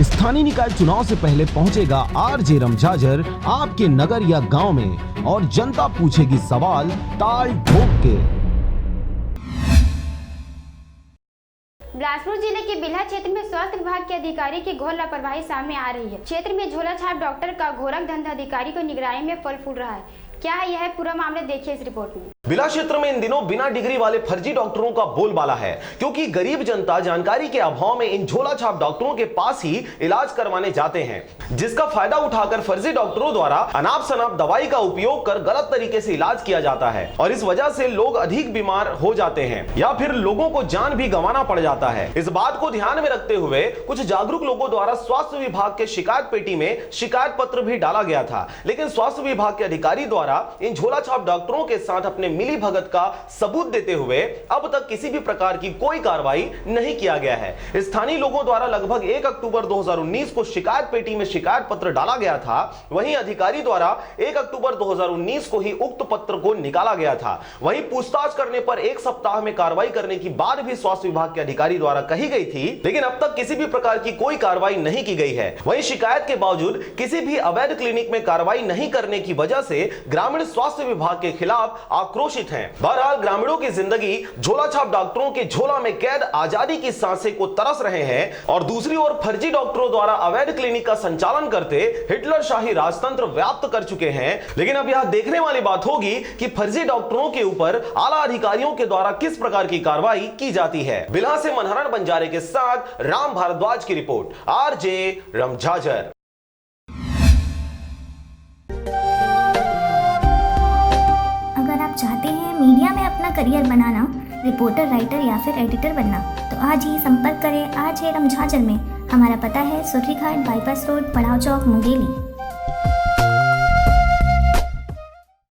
स्थानीय निकाय चुनाव से पहले पहुंचेगा आरजे रमझाझर आपके नगर या गांव में और जनता पूछेगी सवाल ताल ठोक के। बिलासपुर जिले के बिल्हा क्षेत्र में स्वास्थ्य विभाग के अधिकारी की घोर लापरवाही सामने आ रही है। क्षेत्र में झोला छाप डॉक्टर का घोरक धंधा अधिकारी को निगरानी में फल फूल रहा है। क्या है यह पूरा मामला, देखिए इस रिपोर्ट में। बिल्हा क्षेत्र में इन दिनों बिना डिग्री वाले फर्जी डॉक्टरों का बोलबाला है, क्योंकि गरीब जनता जानकारी के अभाव में इन झोला छाप डॉक्टरों के पास ही इलाज करवाने जाते हैं, जिसका फायदा उठाकर फर्जी डॉक्टरों द्वारा अनाप शनाप दवाई का उपयोग कर गलत तरीके से इलाज किया जाता है और इस वजह से लोग अधिक बीमार हो जाते हैं या फिर लोगों को जान भी गंवाना पड़ जाता है। इस बात को ध्यान में रखते हुए कुछ जागरूक लोगों द्वारा स्वास्थ्य विभाग के शिकायत पेटी में शिकायत पत्र भी डाला गया था, लेकिन स्वास्थ्य विभाग के अधिकारी द्वारा इन झोला छाप डॉक्टरों के साथ अपने मिली भगत का सबूत देते हुए अब तक किसी भी प्रकार की कोई कार्रवाई नहीं किया गया है। स्थानीय लोगों द्वारा लगभग 1 अक्टूबर 2019 को शिकायत पेटी में शिकायत पत्र डाला गया था। वहीं अधिकारी द्वारा 1 अक्टूबर 2019 को ही उक्त पत्र को निकाला गया था। वहीं पूछताछ करने पर 1 सप्ताह में कार्रवाई करने की बात भी स्वास्थ्य विभाग के अधिकारी द्वारा कही गई थी, लेकिन अब तक किसी भी प्रकार की कोई कार्रवाई नहीं की गई है। वहीं शिकायत के बावजूद किसी भी अवैध क्लिनिक में कार्रवाई नहीं करने की वजह से ग्रामीण स्वास्थ्य विभाग के खिलाफ आक्रोशित हैं। बहरहाल ग्रामीणों की जिंदगी झोला छाप डॉक्टरों के झोला में कैद आजादी की सांसें को तरस रहे हैं और दूसरी ओर फर्जी डॉक्टरों द्वारा अवैध क्लिनिक का संचालन करते हिटलर शाही राजतंत्र व्याप्त कर चुके हैं। लेकिन अब यह देखने वाली बात होगी कि फर्जी डॉक्टरों के ऊपर आला अधिकारियों के द्वारा किस प्रकार की कार्रवाई की जाती है। बिल्हा से मनहरण बंजारे के साथ राम भारद्वाज की रिपोर्ट, आरजे रमझाझर। अगर आप चाहते हैं मीडिया में अपना करियर बनाना, रिपोर्टर, राइटर या फिर एडिटर बनना, तो आज ही संपर्क करें आरजे रमझाझर में। हमारा पता है सुर्खी घाट, बाईपास रोड, पड़ाव चौक, मुंगेली।